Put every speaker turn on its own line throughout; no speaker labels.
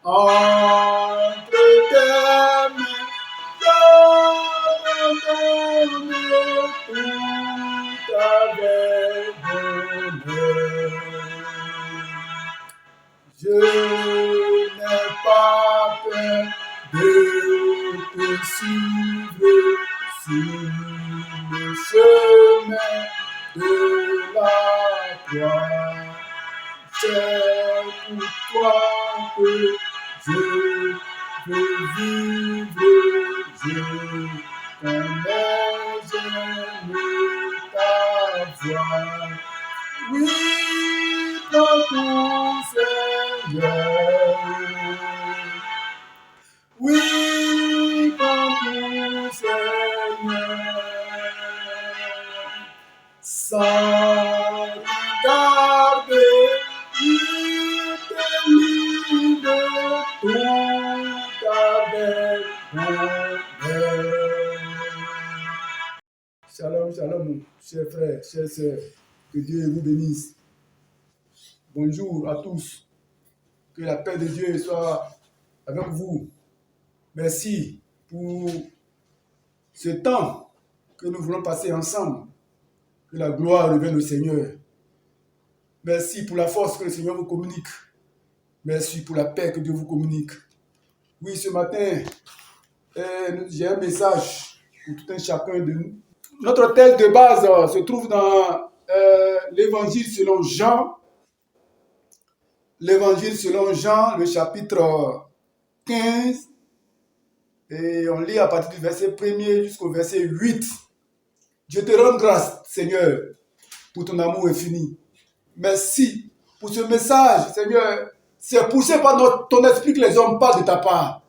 entre tes mains, j'abandonne tout avec bonheur. Je n'ai pas peur de te suivre sur le chemin de la croix. C'est pour toi que je veux vivre, je connais, j'aime ta voix. Oui, prends tout, Seigneur. Oui, prends tout, Seigneur. Sans regarder, il te livre tout avec bonheur. Shalom, shalom, chers frères, chers sœurs. Que Dieu vous bénisse. Bonjour à tous. Que la paix de Dieu soit avec vous. Merci pour ce temps que nous voulons passer ensemble. Que la gloire revienne au Seigneur. Merci pour la force que le Seigneur vous communique. Merci pour la paix que Dieu vous communique. Oui, ce matin, j'ai un message pour tout un chacun de nous. Notre texte de base se trouve dans l'Évangile selon Jean. L'Évangile selon Jean, le chapitre 15. Et on lit à partir du verset 1er jusqu'au verset 8. Je te rends grâce, Seigneur, pour ton amour infini. Merci pour ce message, Seigneur. C'est poussé par ton esprit que les hommes parlent de ta part.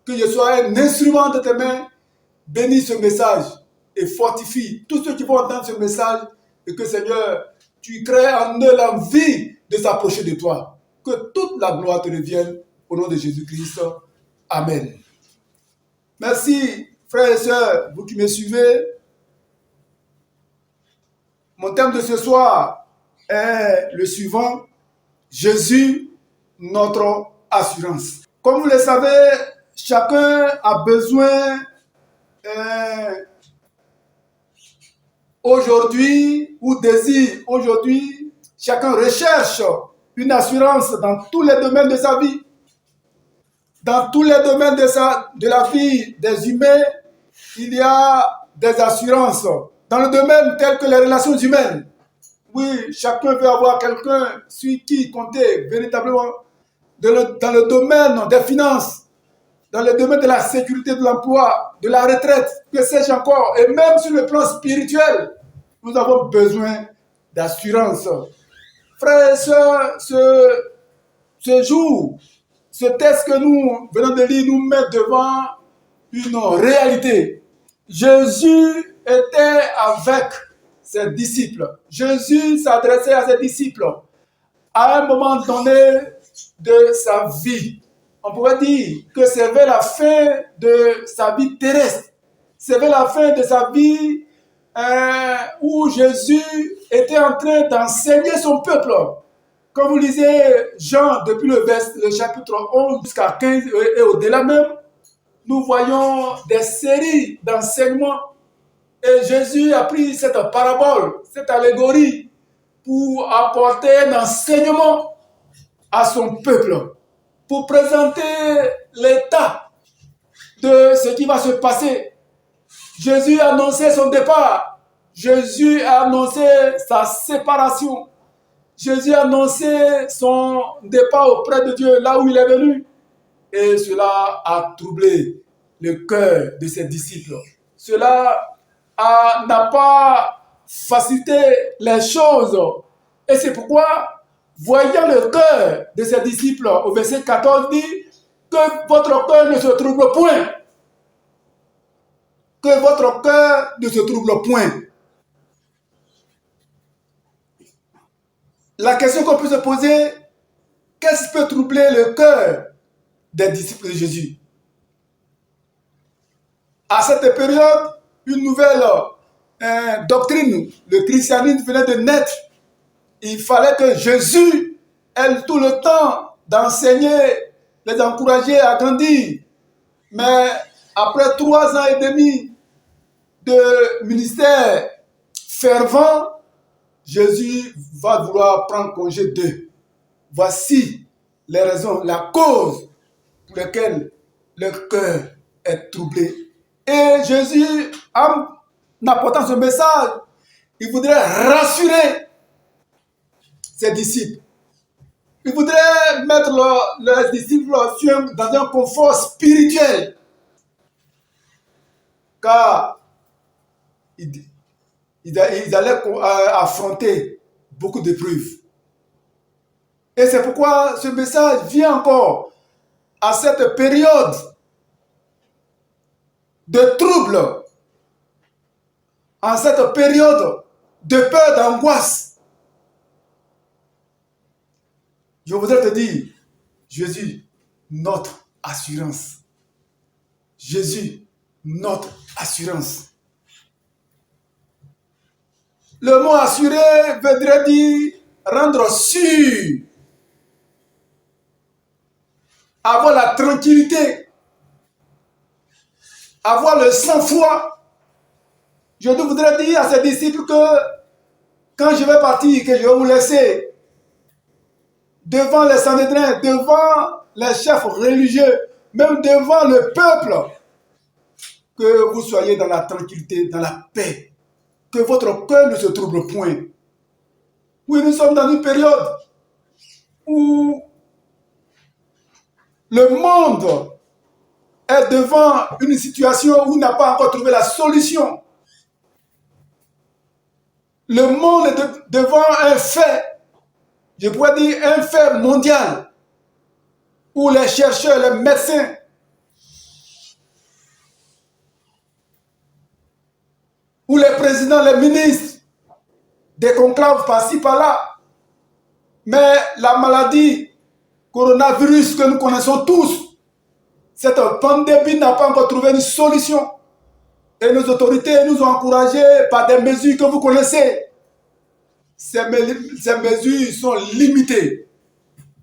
Que je sois un instrument de tes mains. Bénis ce message et fortifie tous ceux qui vont entendre ce message. Et que, Seigneur, tu crées en eux l'envie de s'approcher de toi. Que toute la gloire te revienne au nom de Jésus-Christ. Amen. Merci, frères et sœurs, vous qui me suivez. Mon thème de ce soir est le suivant. Jésus, notre assurance. Comme vous le savez, chacun a besoin aujourd'hui ou désire aujourd'hui, chacun recherche une assurance dans tous les domaines de sa vie. Dans tous les domaines de la vie des humains, il y a des assurances. Dans le domaine tel que les relations humaines, oui, chacun veut avoir quelqu'un sur qui compter véritablement. Dans le domaine des finances, dans le domaine de la sécurité de l'emploi, de la retraite, que sais-je encore, et même sur le plan spirituel, nous avons besoin d'assurance. Frères et sœurs, ce jour, ce texte que nous venons de lire nous met devant une réalité. Jésus était avec ses disciples. Jésus s'adressait à ses disciples à un moment donné de sa vie. On pourrait dire que c'est vers la fin de sa vie terrestre. C'est vers la fin de sa vie où Jésus était en train d'enseigner son peuple. Quand vous lisez Jean depuis le chapitre 11 jusqu'à 15 et au-delà même, nous voyons des séries d'enseignements. Et Jésus a pris cette parabole, cette allégorie, pour apporter un enseignement à son peuple, pour présenter l'état de ce qui va se passer. Jésus a annoncé son départ. Jésus a annoncé sa séparation. Jésus a annoncé son départ auprès de Dieu, là où il est venu. Et cela a troublé le cœur de ses disciples. Cela n'a pas facilité les choses. Et c'est pourquoi, voyant le cœur de ses disciples, au verset 14 dit que votre cœur ne se trouble point. Que votre cœur ne se trouble point. La question qu'on peut se poser, qu'est-ce qui peut troubler le cœur des disciples de Jésus? À cette période, une nouvelle doctrine, le christianisme venait de naître. Il fallait que Jésus ait tout le temps d'enseigner les encourager à grandir. Mais après 3 ans et demi de ministère fervent, Jésus va vouloir prendre congé d'eux. Voici les raisons, la cause pour laquelle leur cœur est troublé. Et Jésus, en apportant ce message, il voudrait rassurer ses disciples. Il voudrait mettre leurs disciples dans un confort spirituel. Car ils allaient affronter beaucoup d'épreuves. Et c'est pourquoi ce message vient encore à cette période de trouble, en cette période de peur, d'angoisse. Je voudrais te dire, Jésus, notre assurance. Jésus, notre assurance. Le mot assuré voudrait dire rendre sûr, avoir la tranquillité, avoir le sang-froid. Je voudrais dire à ses disciples que quand je vais partir, que je vais vous laisser devant les Sanhédrins, devant les chefs religieux, même devant le peuple, que vous soyez dans la tranquillité, dans la paix, que votre cœur ne se trouble point. Oui, nous sommes dans une période où le monde est devant une situation où il n'a pas encore trouvé la solution. Le monde est devant un fait, je pourrais dire un fait mondial, où les chercheurs, les médecins, où les présidents, les ministres, des conclaves par-ci, par-là. Mais la maladie, coronavirus que nous connaissons tous, cette pandémie n'a pas encore trouvé une solution. Et nos autorités nous ont encouragés par des mesures que vous connaissez. Ces mesures sont limitées.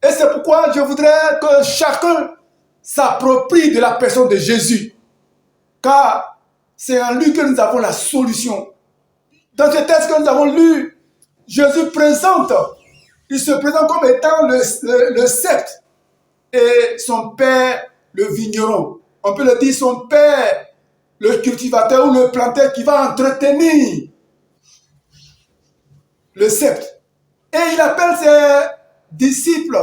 Et c'est pourquoi je voudrais que chacun s'approprie de la personne de Jésus. Car c'est en lui que nous avons la solution. Dans ce texte que nous avons lu, Jésus il se présente comme étant le sceptre et son père le vigneron. On peut le dire son père, le cultivateur ou le planteur qui va entretenir le sceptre. Et il appelle ses disciples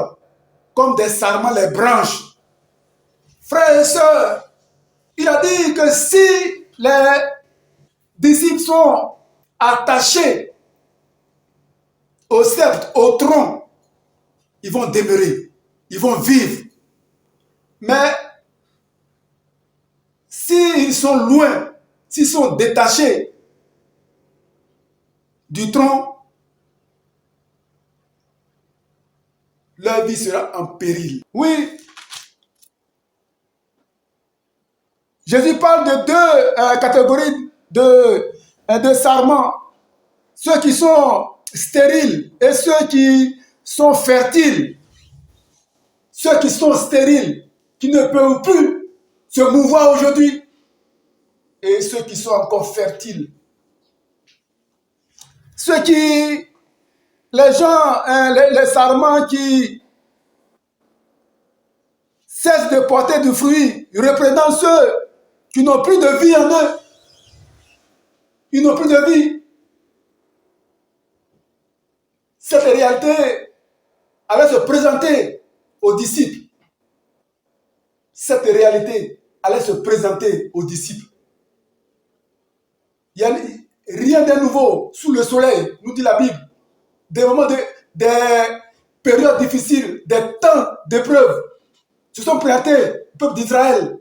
comme des sarments, les branches. Frères et sœurs, il a dit que si les disciples sont attachés au sceptre, au tronc, ils vont demeurer, ils vont vivre. Mais s'ils sont loin, s'ils sont détachés du tronc, leur vie sera en péril. Oui, Jésus parle de deux catégories de sarments. Ceux qui sont stériles et ceux qui sont fertiles. Ceux qui sont stériles, qui ne peuvent plus se mouvoir aujourd'hui. Et ceux qui sont encore fertiles. Ceux qui, les gens, les sarments qui cessent de porter du fruit, représentent ceux qui n'ont plus de vie en eux. Ils n'ont plus de vie. Cette réalité allait se présenter aux disciples. Cette réalité allait se présenter aux disciples. Il n'y a rien de nouveau sous le soleil, nous dit la Bible. Des moments, des périodes difficiles, des temps d'épreuve se sont présentés au peuple d'Israël.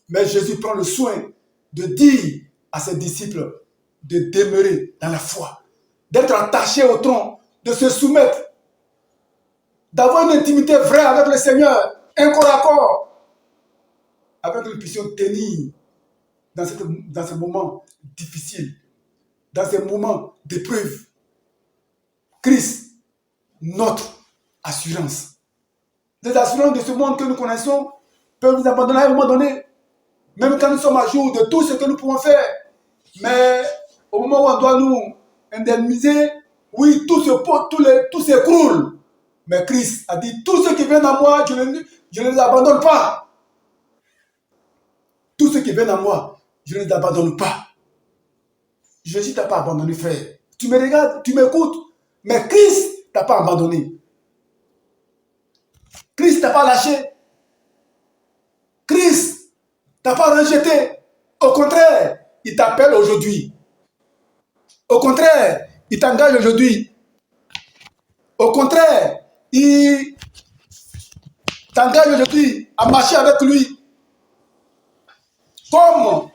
Mais Jésus prend le soin de dire à ses disciples de demeurer dans la foi, d'être attachés au tronc, de se soumettre, d'avoir une intimité vraie avec le Seigneur, un corps à corps, afin que nous puissions tenir dans ces moments difficiles, dans ces moments d'épreuve. Christ, notre assurance. des assurances de ce monde que nous connaissons peuvent nous abandonner à un moment donné. Même quand nous sommes à jour de tout ce que nous pouvons faire. Mais au moment où on doit nous indemniser, oui, tout s'écroule. Mais Christ a dit, tous ceux qui viennent à moi, je ne les abandonne pas. Tous ceux qui viennent à moi, je ne les abandonne pas. Jésus ne t'a pas abandonné, frère. Tu me regardes, tu m'écoutes, mais Christ ne t'a pas abandonné. Christ ne t'a pas lâché. Christ ne t'a pas rejeté. Au contraire, il t'appelle aujourd'hui. Au contraire, il t'engage aujourd'hui. Au contraire, il t'engage aujourd'hui à marcher avec lui. Comme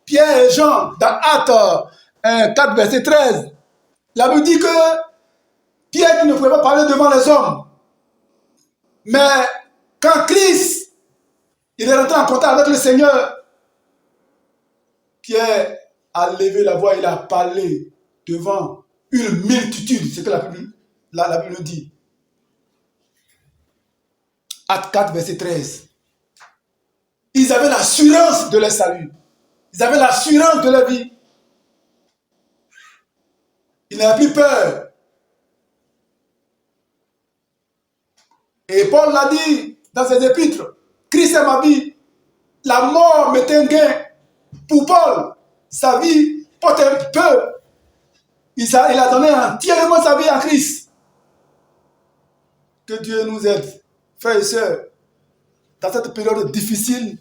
Pierre et Jean dans Actes 4, verset 13. La Bible dit que Pierre ne pouvait pas parler devant les hommes. Mais quand Christ il est rentré en contact avec le Seigneur, Pierre a levé la voix, il a parlé devant une multitude, c'est ce que la Bible dit. Acte 4, verset 13. Ils avaient l'assurance de leur salut. Ils avaient l'assurance de leur vie. Ils n'avaient plus peur. Et Paul l'a dit dans ses épîtres. Christ est ma vie. La mort m'est un gain. Pour Paul, sa vie porte un peu. Il a donné entièrement sa vie à Christ. Que Dieu nous aide, frères et sœurs, dans cette période difficile,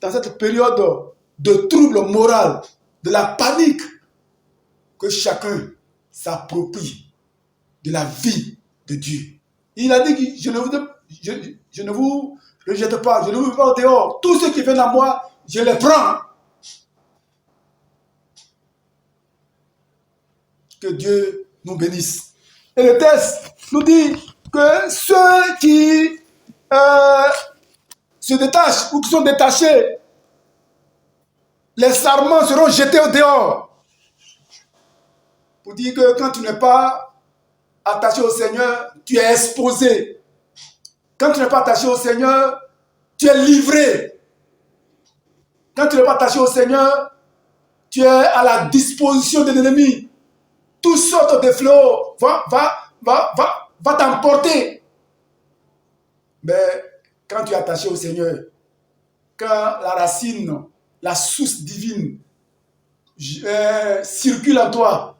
dans cette période de trouble moral, de la panique, que chacun s'approprie de la vie de Dieu. Il a dit que je ne vous rejette pas, je ne vous mets pas au dehors. Tous ceux qui viennent à moi, je les prends. Que Dieu nous bénisse. Et le texte nous dit que ceux qui se détachent ou qui sont détachés, les sarments seront jetés au dehors. Pour dire que quand tu n'es pas attaché au Seigneur, tu es exposé. Quand tu n'es pas attaché au Seigneur, tu es livré. Quand tu n'es pas attaché au Seigneur, tu es à la disposition de l'ennemi. Toutes sortes de fléaux va t'emporter. Mais quand tu es attaché au Seigneur, quand la racine, la source divine circule en toi,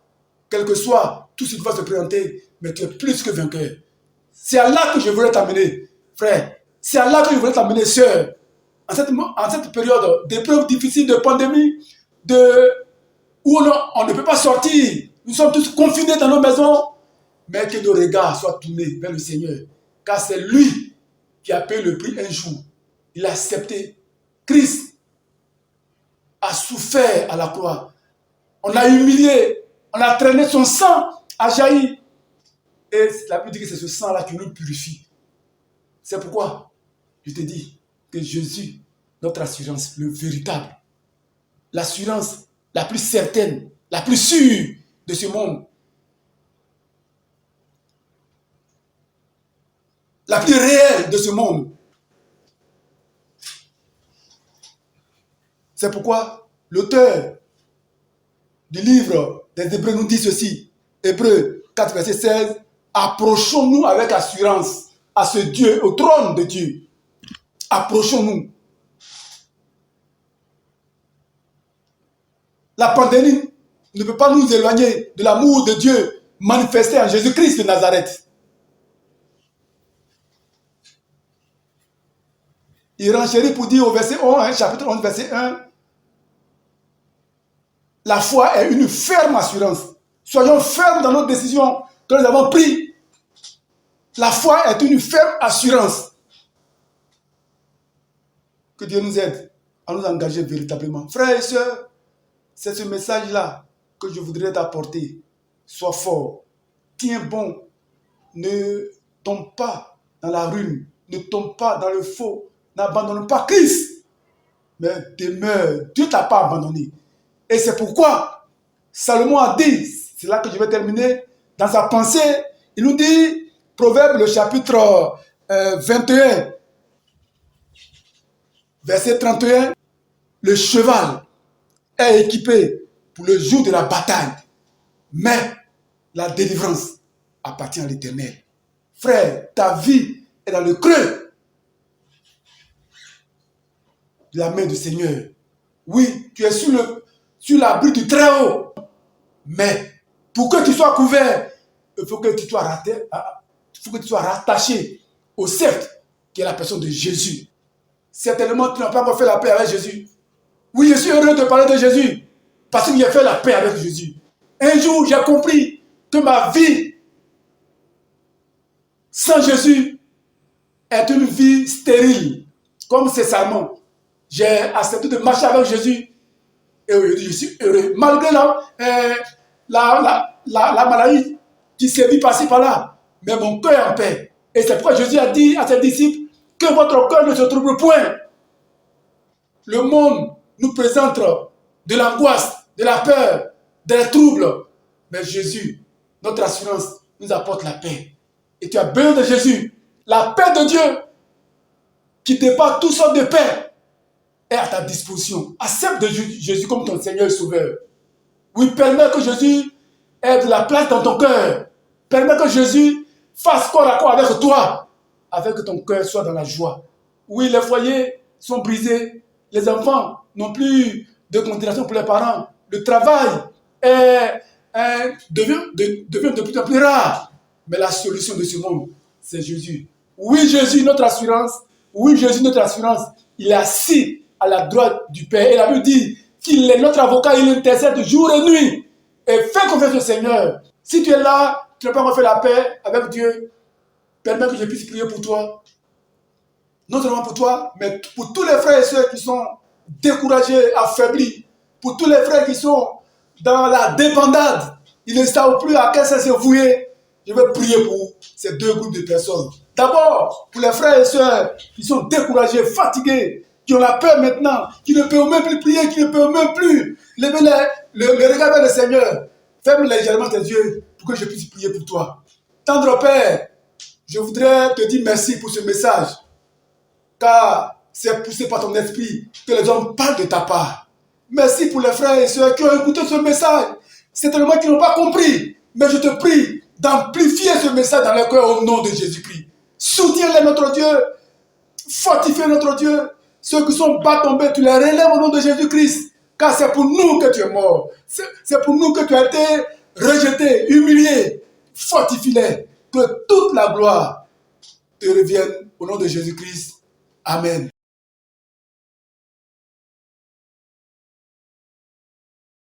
quel que soit tout ce qui va se présenter, mais tu es plus que vainqueur. C'est à là que je voulais t'amener, frère. C'est à là que je voulais t'amener, sœur. En cette période d'épreuves difficiles, de pandémie, où on ne peut pas sortir. Nous sommes tous confinés dans nos maisons, mais que nos regards soient tournés vers le Seigneur. Car c'est lui qui a payé le prix un jour. Il a accepté. Christ a souffert à la croix. On l'a humilié. On a traîné son sang à jaillir. Et la Bible dit que c'est ce sang-là qui nous purifie. C'est pourquoi je te dis que Jésus, notre assurance, le véritable, l'assurance la plus certaine, la plus sûre de ce monde, la plus réelle de ce monde. C'est pourquoi l'auteur du livre des Hébreux nous dit ceci. Hébreux 4, verset 16. Approchons-nous avec assurance à ce Dieu, au trône de Dieu. Approchons-nous. La pandémie ne peut pas nous éloigner de l'amour de Dieu manifesté en Jésus-Christ de Nazareth. Il renchérit pour dire au verset 11, chapitre 11, verset 1, la foi est une ferme assurance. Soyons fermes dans nos décisions que nous avons prises. La foi est une ferme assurance. Que Dieu nous aide à nous engager véritablement. Frères et sœurs, c'est ce message-là que je voudrais t'apporter. Sois fort, tiens bon, ne tombe pas dans la ruine, ne tombe pas dans le faux, n'abandonne pas Christ, mais demeure. Dieu ne t'a pas abandonné. Et c'est pourquoi Salomon a dit, c'est là que je vais terminer, dans sa pensée, il nous dit, Proverbe le chapitre 21, verset 31, le cheval est équipé pour le jour de la bataille, mais la délivrance appartient à l'Éternel. Frère, ta vie est dans le creux de la main du Seigneur. Oui, tu es sur l'abri du Très-Haut, mais pour que tu sois couvert, il faut que tu sois rattaché au sceptre qui est la personne de Jésus. Certainement, tu n'as pas encore fait la paix avec Jésus. Oui, je suis heureux de parler de Jésus parce que j'ai fait la paix avec Jésus. Un jour, j'ai compris que ma vie sans Jésus est une vie stérile, comme c'est Salmon. J'ai accepté de marcher avec Jésus et aujourd'hui, je suis heureux. Malgré la maladie qui sévit par-ci par-là, mais mon cœur est en paix. Et c'est pourquoi Jésus a dit à ses disciples que votre cœur ne se trouble point. Le monde nous présente de l'angoisse, de la peur, des troubles. Mais Jésus, notre assurance, nous apporte la paix. Et tu as besoin de Jésus. La paix de Dieu, qui dépasse toutes sortes de paix, est à ta disposition. Accepte de Jésus comme ton Seigneur et Sauveur. Oui, permets que Jésus ait de la place dans ton cœur. Permets que Jésus fasse corps à corps avec toi, afin que ton cœur soit dans la joie. Oui, les foyers sont brisés. Les enfants n'ont plus de considération pour les parents. Le travail devient de plus en plus rare. Mais la solution de ce monde, c'est Jésus. Oui, Jésus, notre assurance. Oui, Jésus, notre assurance. Il est assis à la droite du Père. Et la Bible dit qu'il est notre avocat. Il intercède jour et nuit. Et fais confiance au Seigneur. Si tu es là, tu n'as pas encore fait la paix avec Dieu, permets que je puisse prier pour toi. Non seulement pour toi, mais pour tous les frères et sœurs qui sont découragés, affaiblis. Pour tous les frères qui sont dans la débandade. Ils ne savent plus à quel sens se vouer. Je vais prier pour ces deux groupes de personnes. D'abord, pour les frères et sœurs qui sont découragés, fatigués, qui ont la peur maintenant, qui ne peuvent même plus prier, qui ne peuvent même plus lever le regard vers le Seigneur. Ferme légèrement tes yeux pour que je puisse prier pour toi. Tendre Père, je voudrais te dire merci pour ce message, car c'est poussé par ton esprit que les hommes parlent de ta part. Merci pour les frères et sœurs qui ont écouté ce message. C'est tellement qu'ils n'ont pas compris, mais je te prie d'amplifier ce message dans leur cœur au nom de Jésus-Christ. Soutiens-les, notre Dieu. Fortifie notre Dieu. Ceux qui sont bas tombés, tu les relèves au nom de Jésus-Christ. Car c'est pour nous que tu es mort. C'est pour nous que tu as été rejeté, humilié. Fortifie-les. Que toute la gloire te revienne au nom de Jésus-Christ. Amen.